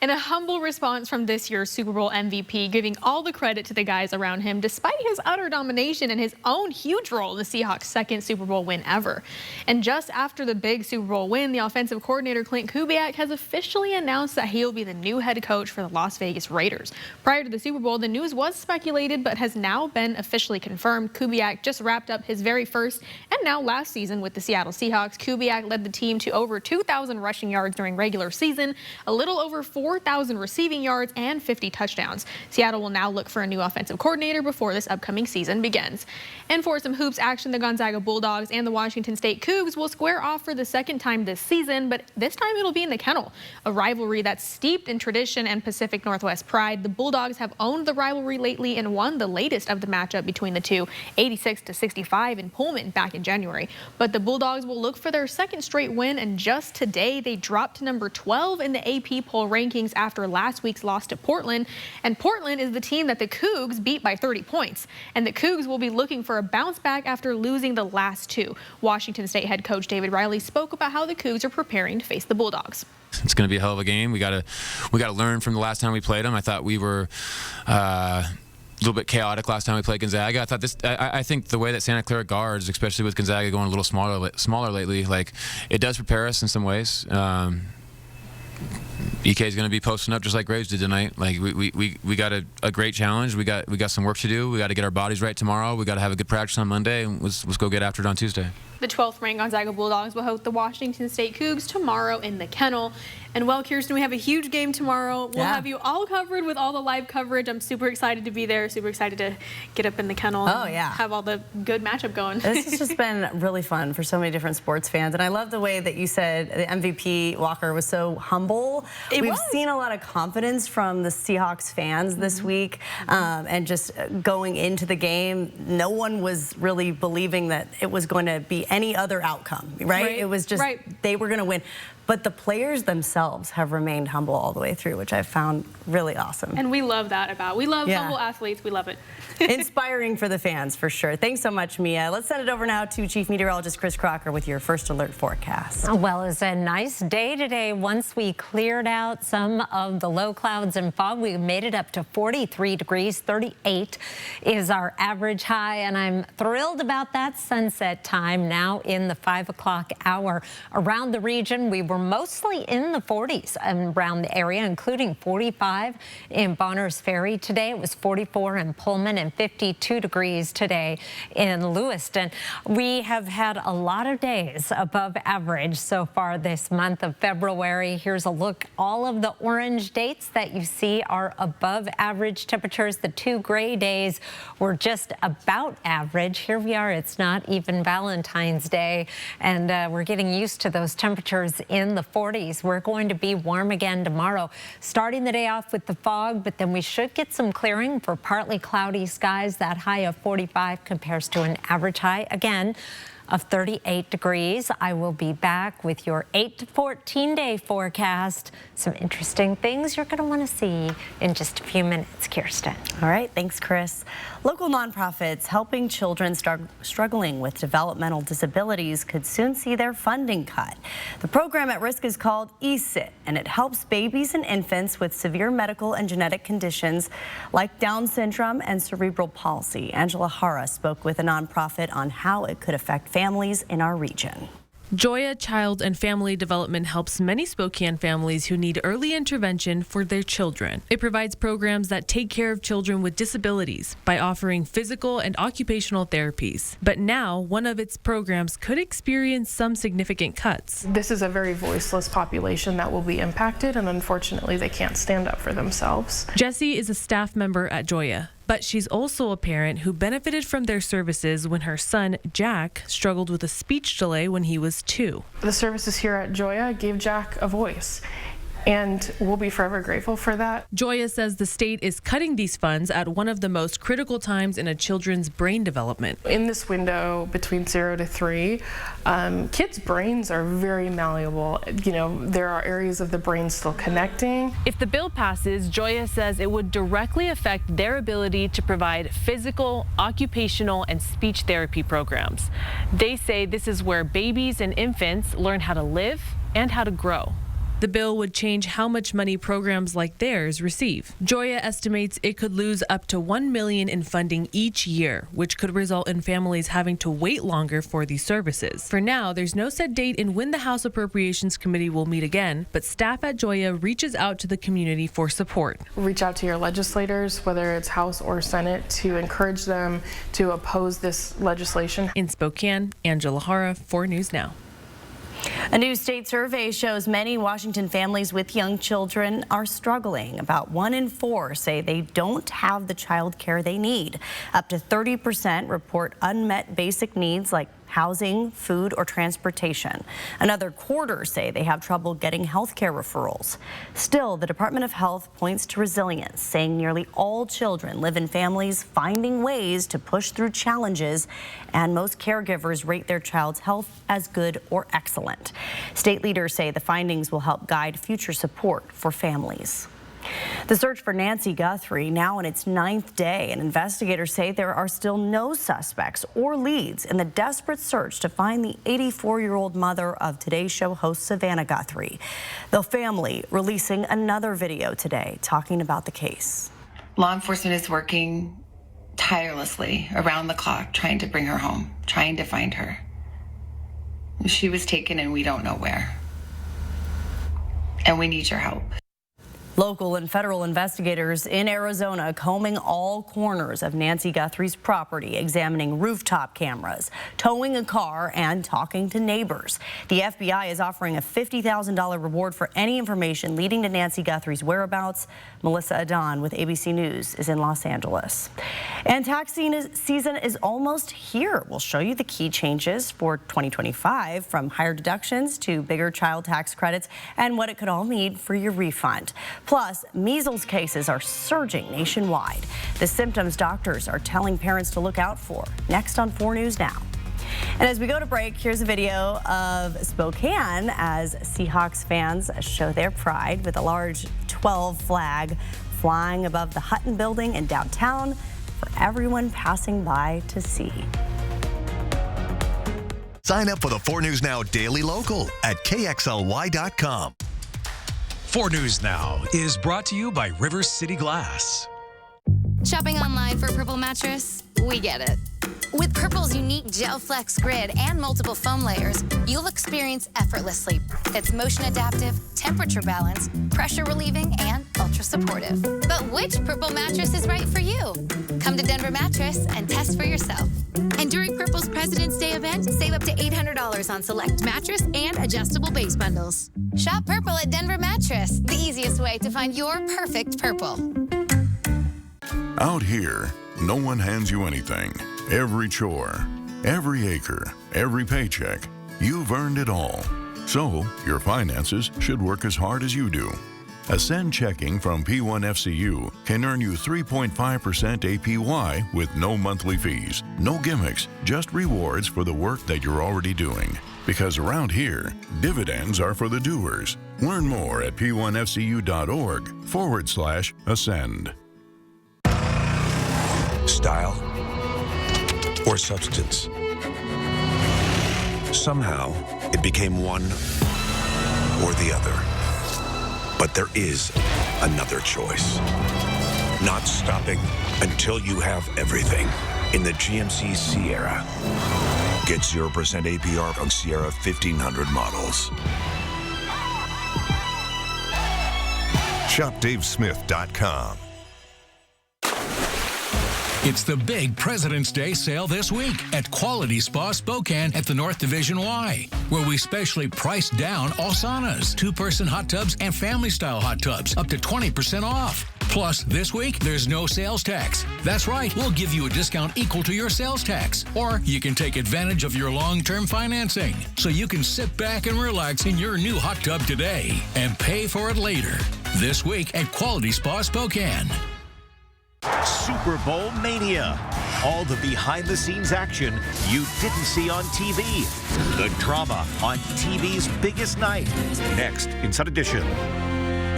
And a humble response from this year's Super Bowl MVP, giving all the credit to the guys around him, despite his utter domination and his own huge role in the Seahawks' second Super Bowl win ever. And just after the big Super Bowl win, the offensive coordinator Clint Kubiak has officially announced that he'll be the new head coach for the Las Vegas Raiders. Prior to the Super Bowl, the news was speculated, but has now been officially confirmed. Kubiak just wrapped up his very first and now last season with the Seattle Seahawks. Kubiak led the team to over 2,000 rushing yards during regular season, a little over 4 4,000 receiving yards and 50 touchdowns. Seattle will now look for a new offensive coordinator before this upcoming season begins. And for some hoops action, the Gonzaga Bulldogs and the Washington State Cougs will square off for the second time this season, but this time it'll be in the Kennel, a rivalry that's steeped in tradition and Pacific Northwest pride. The Bulldogs have owned the rivalry lately and won the latest of the matchup between the two, 86-65 in Pullman back in January. But the Bulldogs will look for their second straight win, and just today they dropped to number 12 in the AP poll rankings after last week's loss to Portland. And Portland is the team that the Cougs beat by 30 points. And the Cougs will be looking for a bounce back after losing the last two. Washington State head coach David Riley spoke about how the Cougs are preparing to face the Bulldogs. It's going to be a hell of a game. We got to learn from the last time we played them. I thought we were a little bit chaotic last time we played Gonzaga. I think the way that Santa Clara guards, especially with Gonzaga going a little smaller lately, like it does prepare us in some ways. EK is going to be posting up just like Graves did tonight. Like we got a great challenge. We got some work to do. We got to get our bodies right tomorrow. We got to have a good practice on Monday, and let's go get after it on Tuesday. The 12th ranked Gonzaga Bulldogs will host the Washington State Cougs tomorrow in the Kennel. And well, Kirsten, we have a huge game tomorrow. We'll have you all covered with all the live coverage. I'm super excited to be there, super excited to get up in the Kennel and have all the good matchup going. This has just been really fun for so many different sports fans. And I love the way that you said the MVP, Walker, was so humble. We've seen a lot of confidence from the Seahawks fans this week. And just going into the game, no one was really believing that it was going to be any other outcome, right? It was just they were going to win. But the players themselves have remained humble all the way through, which I found really awesome. And we love that we love humble athletes. We love it. Inspiring for the fans, for sure. Thanks so much, Mia. Let's send it over now to Chief Meteorologist Chris Crocker with your first alert forecast. Well, it's a nice day today. Once we cleared out some of the low clouds and fog, we made it up to 43 degrees. 38 is our average high, and I'm thrilled about that sunset time now in the 5 o'clock hour. Around the region, we were mostly in the 40s around the area, including 45 in Bonners Ferry. Today it was 44 in Pullman and 52 degrees today in Lewiston. We have had a lot of days above average so far this month of February. Here's a look. All of the orange dates that you see are above average temperatures. The 2 gray days were just about average. Here we are. It's not even Valentine's Day, and we're getting used to those temperatures in the 40s. We're going to be warm again tomorrow, starting the day off with the fog, but then we should get some clearing for partly cloudy skies. That high of 45 compares to an average high again of 38 degrees. I will be back with your 8 to 14 day forecast. Some interesting things you're going to want to see in just a few minutes, Kirsten. All right, thanks, Chris. Local nonprofits helping children struggling with developmental disabilities could soon see their funding cut. The program at risk is called ESIT, and it helps babies and infants with severe medical and genetic conditions like Down syndrome and cerebral palsy. Angela Hara spoke with a nonprofit on how it could affect families in our region. Joya Child and Family Development helps many Spokane families who need early intervention for their children. It provides programs that take care of children with disabilities by offering physical and occupational therapies. But now, one of its programs could experience some significant cuts. This is a very voiceless population that will be impacted, and unfortunately, they can't stand up for themselves. Jessie is a staff member at Joya, but she's also a parent who benefited from their services when her son, Jack, struggled with a speech delay when he was 2. The services here at Joya gave Jack a voice, and we'll be forever grateful for that. Joya says the state is cutting these funds at one of the most critical times in a children's brain development. In this window between 0 to 3, kids' brains are very malleable. You know, there are areas of the brain still connecting. If the bill passes, Joya says it would directly affect their ability to provide physical, occupational, and speech therapy programs. They say this is where babies and infants learn how to live and how to grow. The bill would change how much money programs like theirs receive. Joya estimates it could lose up to $1 million in funding each year, which could result in families having to wait longer for these services. For now, there's no set date in when the House Appropriations Committee will meet again, but staff at Joya reaches out to the community for support. Reach out to your legislators, whether it's House or Senate, to encourage them to oppose this legislation. In Spokane, Angela Hara, 4 News Now. A new state survey shows many Washington families with young children are struggling. About 1 in 4 say they don't have the child care they need. Up to 30% report unmet basic needs like housing, food, or transportation. Another quarter say they have trouble getting health care referrals. Still, the Department of Health points to resilience, saying nearly all children live in families finding ways to push through challenges, and most caregivers rate their child's health as good or excellent. State leaders say the findings will help guide future support for families. The search for Nancy Guthrie now in its 9th day, and investigators say there are still no suspects or leads in the desperate search to find the 84-year-old mother of Today Show host Savannah Guthrie. The family releasing another video today talking about the case. Law enforcement is working tirelessly around the clock trying to bring her home, trying to find her. She was taken and we don't know where. And we need your help. Local and federal investigators in Arizona combing all corners of Nancy Guthrie's property, examining rooftop cameras, towing a car, and talking to neighbors. The FBI is offering a $50,000 reward for any information leading to Nancy Guthrie's whereabouts. Melissa Adon with ABC News is in Los Angeles. And tax season is almost here. We'll show you the key changes for 2025, from higher deductions to bigger child tax credits, and what it could all mean for your refund. Plus, measles cases are surging nationwide. The symptoms doctors are telling parents to look out for. Next on 4 News Now. And as we go to break, here's a video of Spokane as Seahawks fans show their pride with a large 12 flag flying above the Hutton building in downtown for everyone passing by to see. Sign up for the 4 News Now Daily Local at KXLY.com. 4 News Now is brought to you by River City Glass. Shopping online for a Purple mattress? We get it. With Purple's unique Gel Flex grid and multiple foam layers, you'll experience effortless sleep. It's motion adaptive, temperature balanced, pressure relieving, and ultra supportive. But which Purple mattress is right for you? Come to Denver Mattress and test for yourself. And during Purple's President's Day event, save up to $800 on select mattress and adjustable base bundles. Shop Purple at Denver Mattress, the easiest way to find your perfect Purple. Out here, no one hands you anything. Every chore, every acre, every paycheck, you've earned it all. So, your finances should work as hard as you do. Ascend Checking from P1FCU can earn you 3.5% APY with no monthly fees, no gimmicks, just rewards for the work that you're already doing. Because around here, dividends are for the doers. Learn more at p1fcu.org/ascend. Style or substance. Somehow, it became one or the other. But there is another choice. Not stopping until you have everything in the GMC Sierra. Get 0% APR on Sierra 1500 models. ShopDaveSmith.com. It's the big President's Day sale this week at Quality Spa Spokane at the North Division Y, where we specially priced down all saunas, 2-person hot tubs, and family-style hot tubs, up to 20% off. Plus, this week, there's no sales tax. That's right, we'll give you a discount equal to your sales tax. Or you can take advantage of your long-term financing, so you can sit back and relax in your new hot tub today and pay for it later. This week at Quality Spa Spokane. Super Bowl Mania. All the behind-the-scenes action you didn't see on TV. The drama on TV's biggest night. Next, Inside Edition.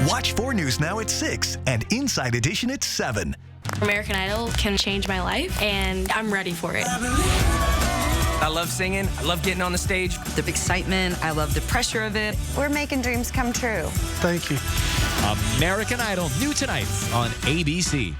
Watch 4 News Now at 6 and Inside Edition at 7. American Idol can change my life, and I'm ready for it. I love singing. I love getting on the stage. The excitement. I love the pressure of it. We're making dreams come true. Thank you. American Idol, new tonight on ABC.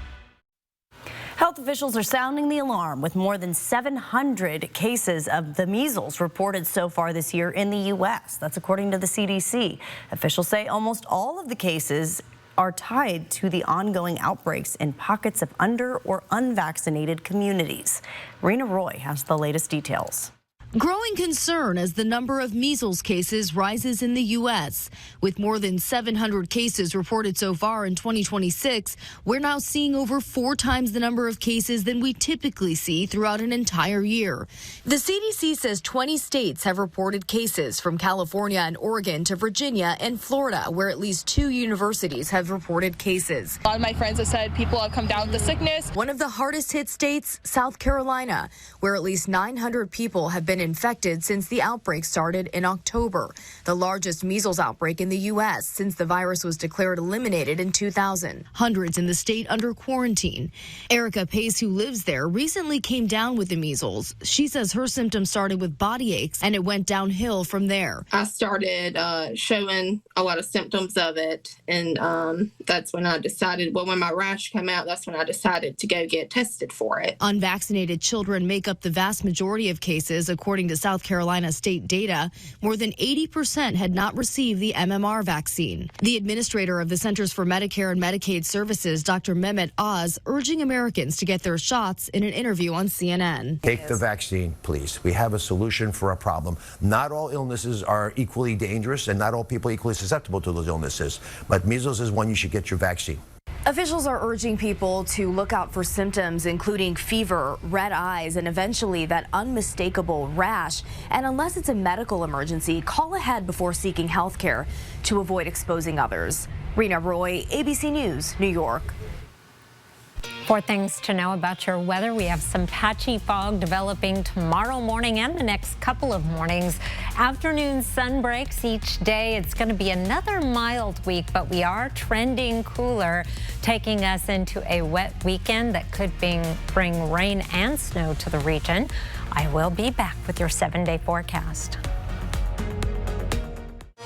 Health officials are sounding the alarm with more than 700 cases of the measles reported so far this year in the U.S. That's according to the CDC. Officials say almost all of the cases are tied to the ongoing outbreaks in pockets of under or unvaccinated communities. Rena Roy has the latest details. Growing concern as the number of measles cases rises in the U.S. With more than 700 cases reported so far in 2026, we're now seeing over 4 times the number of cases than we typically see throughout an entire year. The CDC says 20 states have reported cases, from California and Oregon to Virginia and Florida, where at least 2 universities have reported cases. A lot of my friends have said people have come down with the sickness. One of the hardest hit states, South Carolina, where at least 900 people have been infected since the outbreak started in October, the largest measles outbreak in the U.S. since the virus was declared eliminated in 2000. Hundreds in the state under quarantine. Erica Pace, who lives there, recently came down with the measles. She says her symptoms started with body aches, and it went downhill from there. I started showing a lot of symptoms of it, and that's when I decided, when my rash came out, that's when I decided to go get tested for it. Unvaccinated children make up the vast majority of cases, according to South Carolina state data. More than 80% had not received the MMR vaccine. The administrator of the Centers for Medicare and Medicaid Services, Dr. Mehmet Oz, urging Americans to get their shots in an interview on CNN. Take the vaccine, please. We have a solution for a problem. Not all illnesses are equally dangerous, and not all people are equally susceptible to those illnesses. But measles is one you should get your vaccine. Officials are urging people to look out for symptoms including fever, red eyes, and eventually that unmistakable rash. And unless it's a medical emergency, call ahead before seeking health care to avoid exposing others. Rena Roy, ABC News, New York. 4 things to know about your weather. We have some patchy fog developing tomorrow morning and the next couple of mornings. Afternoon sun breaks each day. It's going to be another mild week, but we are trending cooler, taking us into a wet weekend that could bring rain and snow to the region. I will be back with your 7-day forecast.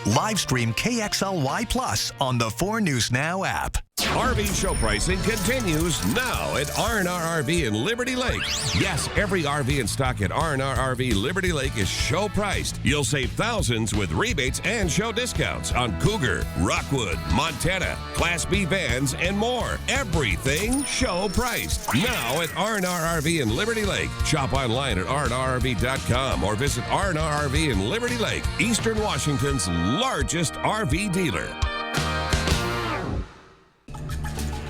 Live stream KXLY Plus on the 4 News Now app. RV show pricing continues now at R&R RV in Liberty Lake. Yes, every RV in stock at R&R RV Liberty Lake is show priced. You'll save thousands with rebates and show discounts on Cougar, Rockwood, Montana, Class B vans, and more. Everything show priced. Now at R&R RV in Liberty Lake. Shop online at rnrrv.com or visit R&R RV in Liberty Lake, Eastern Washington's largest RV dealer.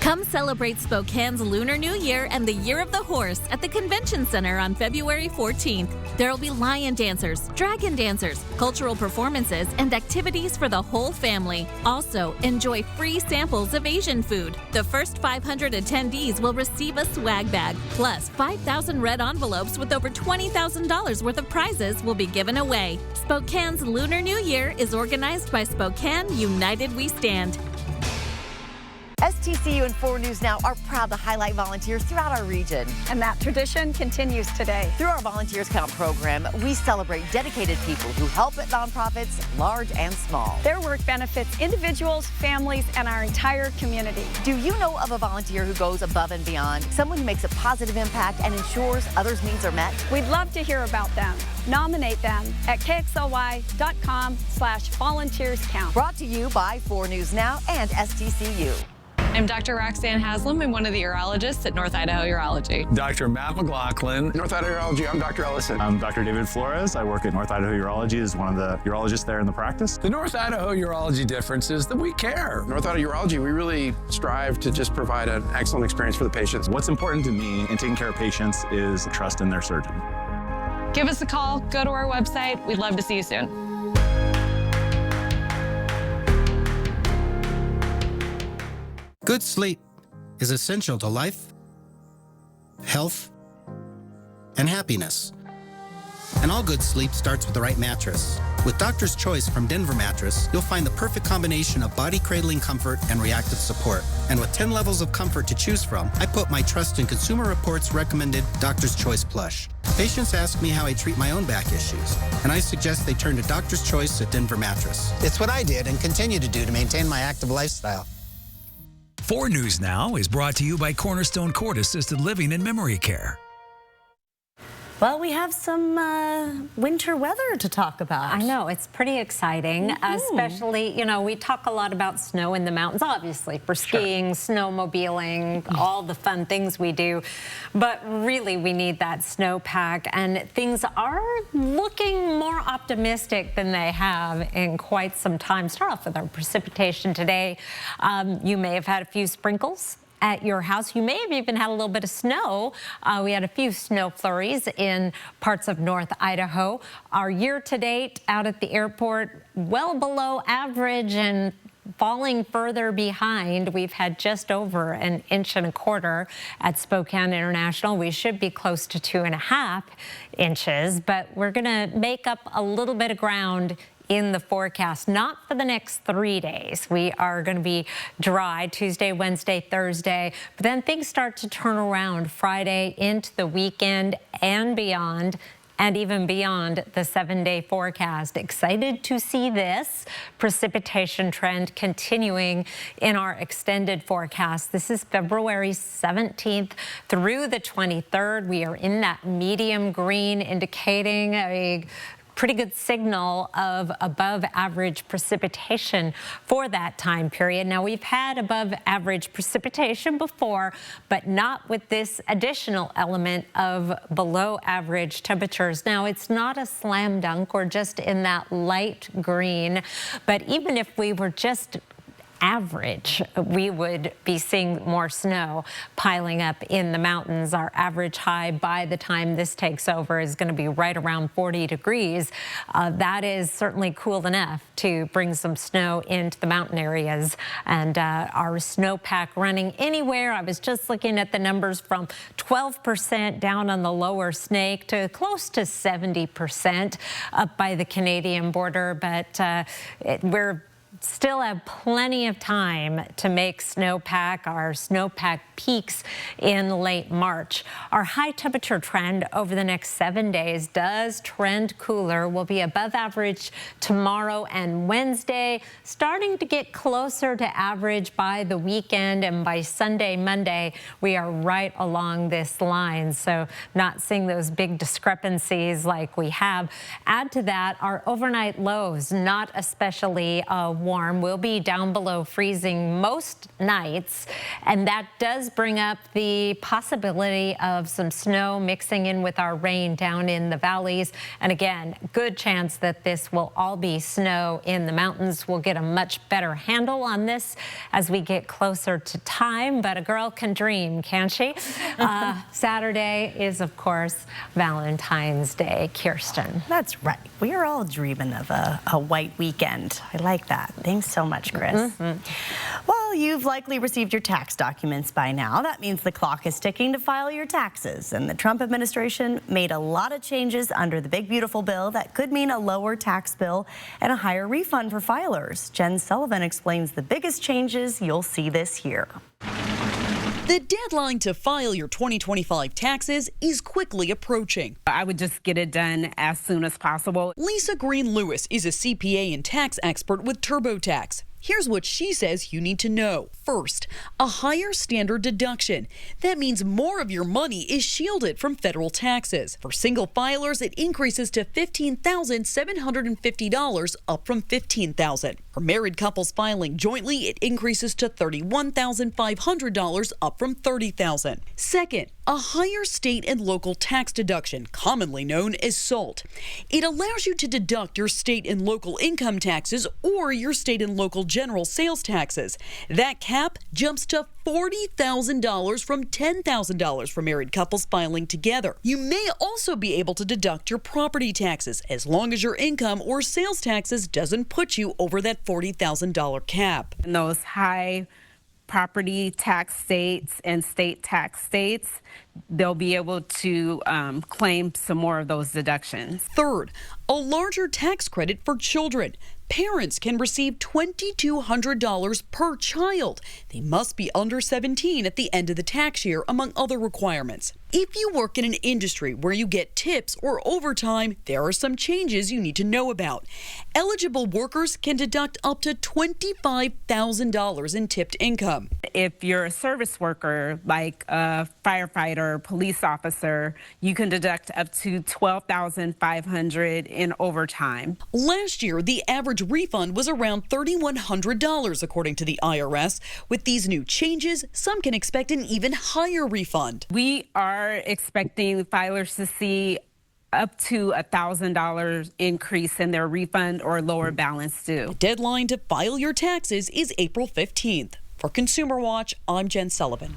Come celebrate Spokane's Lunar New Year and the Year of the Horse at the Convention Center on February 14th. There will be lion dancers, dragon dancers, cultural performances, and activities for the whole family. Also, enjoy free samples of Asian food. The first 500 attendees will receive a swag bag, plus 5,000 red envelopes with over $20,000 worth of prizes will be given away. Spokane's Lunar New Year is organized by Spokane United We Stand. STCU and 4 News Now are proud to highlight volunteers throughout our region. And that tradition continues today. Through our Volunteers Count program, we celebrate dedicated people who help at nonprofits, large and small. Their work benefits individuals, families, and our entire community. Do you know of a volunteer who goes above and beyond? Someone who makes a positive impact and ensures others' needs are met? We'd love to hear about them. Nominate them at kxly.com/volunteerscount. Brought to you by 4 News Now and STCU. I'm Dr. Roxanne Haslam. I'm one of the urologists at North Idaho Urology. Dr. Matt McLaughlin. North Idaho Urology, I'm Dr. Ellison. I'm Dr. David Flores. I work at North Idaho Urology as one of the urologists there in the practice. The North Idaho Urology difference is that we care. North Idaho Urology, we really strive to just provide an excellent experience for the patients. What's important to me in taking care of patients is trust in their surgeon. Give us a call, go to our website. We'd love to see you soon. Good sleep is essential to life, health, and happiness. And all good sleep starts with the right mattress. With Doctor's Choice from Denver Mattress, you'll find the perfect combination of body cradling comfort and reactive support. And with 10 levels of comfort to choose from, I put my trust in Consumer Reports' recommended Doctor's Choice Plush. Patients ask me how I treat my own back issues, and I suggest they turn to Doctor's Choice at Denver Mattress. It's what I did and continue to do to maintain my active lifestyle. 4 News Now is brought to you by Cornerstone Court Assisted Living and Memory Care. Well, we have some winter weather to talk about. I know, it's pretty exciting, especially, you know, we talk a lot about snow in the mountains, obviously, for skiing, snowmobiling, all the fun things we do. But really, we need that snowpack, and things are looking more optimistic than they have in quite some time. Start off with our precipitation today. You may have had a few sprinkles at your house. You may have even had a little bit of snow. We had a few snow flurries in parts of North Idaho. Our year-to-date out at the airport, well below average and falling further behind. We've had just over 1.25 inches at Spokane International. We should be close to 2.5 inches, but we're gonna make up a little bit of ground in the forecast, not for the next 3 days. We are going to be dry Tuesday, Wednesday, Thursday, but then things start to turn around Friday into the weekend and beyond, and even beyond the 7-day forecast. Excited to see this precipitation trend continuing in our extended forecast. This is February 17th through the 23rd. We are in that medium green, indicating a pretty good signal of above average precipitation for that time period. Now, we've had above average precipitation before, but not with this additional element of below average temperatures. Now, it's not a slam dunk. We're just in that light green, but even if we were just average, we would be seeing more snow piling up in the mountains. Our average high by the time this takes over is going to be right around 40 degrees. That is certainly cool enough to bring some snow into the mountain areas, and our snowpack running anywhere. I was just looking at the numbers from 12% down on the lower Snake to close to 70% up by the Canadian border, but we're still have plenty of time to make snowpack. Our snowpack peaks in late March. Our high temperature trend over the next 7 days does trend cooler. We'll be above average tomorrow and Wednesday, starting to get closer to average by the weekend, and by Sunday, Monday, we are right along this line. So not seeing those big discrepancies like we have. Add to that our overnight lows, not especially warm. We'll be down below freezing most nights, and that does bring up the possibility of some snow mixing in with our rain down in the valleys. And again, good chance that this will all be snow in the mountains. We'll get a much better handle on this as we get closer to time, but a girl can dream, can't she? Saturday is, of course, Valentine's Day. Kirsten. That's right. We are all dreaming of a white weekend. I like that. Thanks so much, Chris. Well, you've likely received your tax documents by now. That means the clock is ticking to file your taxes. And the Trump administration made a lot of changes under the big, beautiful bill that could mean a lower tax bill and a higher refund for filers. Jen Sullivan explains the biggest changes you'll see this year. The deadline to file your 2025 taxes is quickly approaching. I would just get it done as soon as possible. Lisa Green Lewis is a CPA and tax expert with TurboTax. Here's what she says you need to know. First, a higher standard deduction. That means more of your money is shielded from federal taxes. For single filers, it increases to $15,750, up from $15,000. For married couples filing jointly, it increases to $31,500, up from $30,000. Second, a higher state and local tax deduction, commonly known as SALT. It allows you to deduct your state and local income taxes or your state and local general sales taxes. That cap jumps to $40,000 from $10,000 for married couples filing together. You may also be able to deduct your property taxes as long as your income or sales taxes doesn't put you over that $40,000 cap. In those high property tax states and state tax states, they'll be able to claim some more of those deductions. Third, a larger tax credit for children. Parents can receive $2,200 per child. They must be under 17 at the end of the tax year, among other requirements. If you work in an industry where you get tips or overtime, there are some changes you need to know about. Eligible workers can deduct up to $25,000 in tipped income. if you're a service worker, like a firefighter, police officer, you can deduct up to $12,500 in overtime. Last year, the average refund was around $3,100, according to the IRS. With these new changes, some can expect an even higher refund. We are expecting filers to see up to $1,000 increase in their refund or lower balance due. The deadline to file your taxes is April 15th. For Consumer Watch, I'm Jen Sullivan.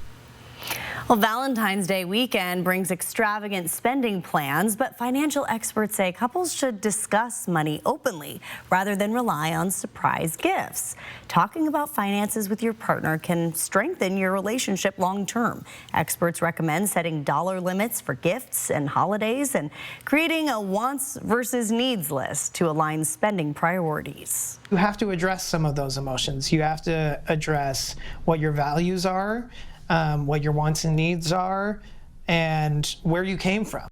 Well, Valentine's Day weekend brings extravagant spending plans, but financial experts say couples should discuss money openly rather than rely on surprise gifts. Talking about finances with your partner can strengthen your relationship long term. Experts recommend setting dollar limits for gifts and holidays and creating a wants versus needs list to align spending priorities. You have to address some of those emotions. You have to address what your values are, what your wants and needs are, and where you came from.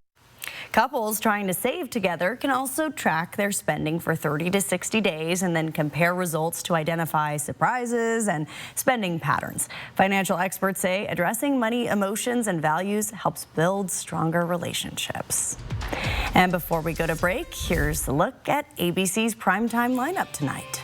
Couples trying to save together can also track their spending for 30 to 60 days and then compare results to identify surprises and spending patterns. Financial experts say addressing money emotions and values helps build stronger relationships. And before we go to break, here's a look at ABC's primetime lineup tonight.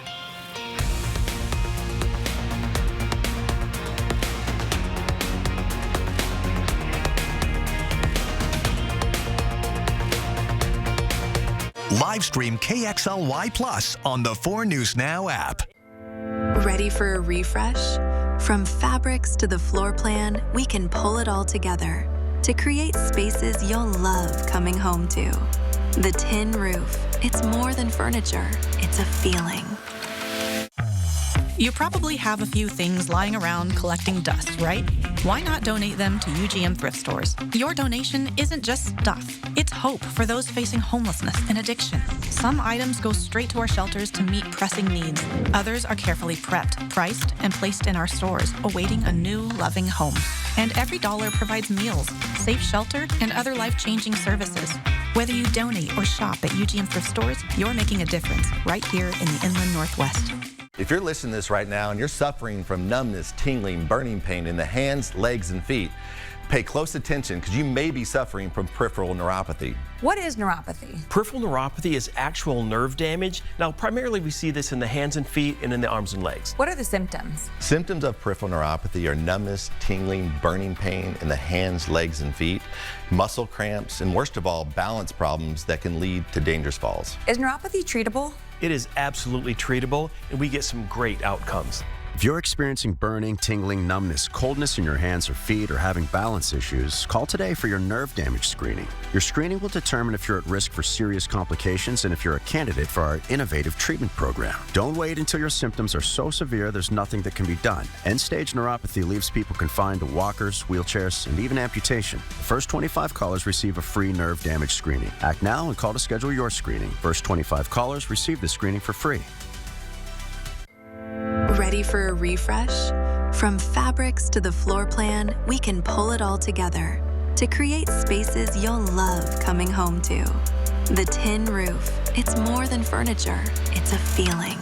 Live stream KXLY Plus on the 4 News Now app. Ready for a refresh? From fabrics to the floor plan, we can pull it all together to create spaces you'll love coming home to. The Tin Roof. It's more than furniture, it's a feeling. You probably have a few things lying around collecting dust, right? Why not donate them to UGM thrift stores? Your donation isn't just stuff. It's hope for those facing homelessness and addiction. Some items go straight to our shelters to meet pressing needs. Others are carefully prepped, priced, and placed in our stores, awaiting a new, loving home. And every dollar provides meals, safe shelter, and other life-changing services. Whether you donate or shop at UGM thrift stores, you're making a difference right here in the Inland Northwest. If you're listening to this right now and you're suffering from numbness, tingling, burning pain in the hands, legs, and feet, pay close attention because you may be suffering from peripheral neuropathy. What is neuropathy? Peripheral neuropathy is actual nerve damage. Now, primarily we see this in the hands and feet and in the arms and legs. What are the symptoms? Symptoms of peripheral neuropathy are numbness, tingling, burning pain in the hands, legs, and feet, muscle cramps, and worst of all, balance problems that can lead to dangerous falls. Is neuropathy treatable? It is absolutely treatable, and we get some great outcomes. If you're experiencing burning, tingling, numbness, coldness in your hands or feet, or having balance issues, call today for your nerve damage screening. Your screening will determine if you're at risk for serious complications and if you're a candidate for our innovative treatment program. Don't wait until your symptoms are so severe there's nothing that can be done. End-stage neuropathy leaves people confined to walkers, wheelchairs, and even amputation. The first 25 callers receive a free nerve damage screening. Act now and call to schedule your screening. First 25 callers receive the screening for free. Ready for a refresh? From fabrics to the floor plan, we can pull it all together to create spaces you'll love coming home to. The Tin Roof. It's more than furniture, it's a feeling.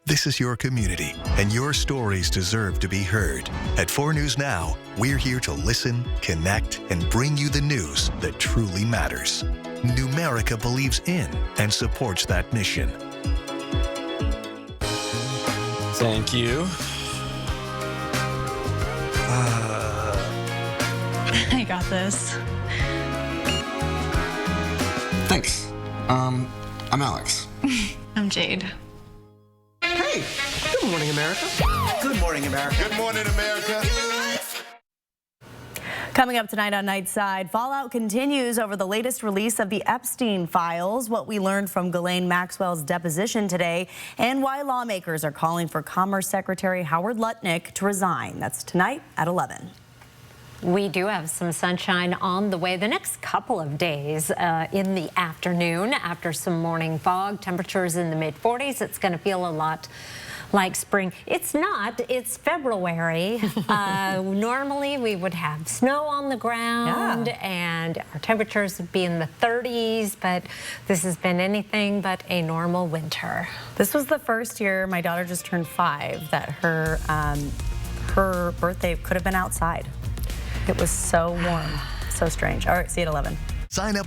This is your community, and your stories deserve to be heard. At 4 News Now, we're here to listen, connect, and bring you the news that truly matters. Numerica believes in and supports that mission. Thank you. I got this. Thanks. I'm Alex. I'm Jade. Hey, good morning, America. Good morning, America. Good morning, America. Coming up tonight on Nightside, fallout continues over the latest release of the Epstein files, what we learned from Ghislaine Maxwell's deposition today, and why lawmakers are calling for Commerce Secretary Howard Lutnick to resign. That's tonight at 11. We do have some sunshine on the way the next couple of days in the afternoon after some morning fog. Temperatures in the mid-40s. It's going to feel a lot like spring. It's not. It's February. Normally we would have snow on the ground and our temperatures would be in the 30s, but this has been anything but a normal winter. This was the first year, my daughter just turned 5, that her her birthday could have been outside. It was so warm, so strange. All right, see you at 11. Sign up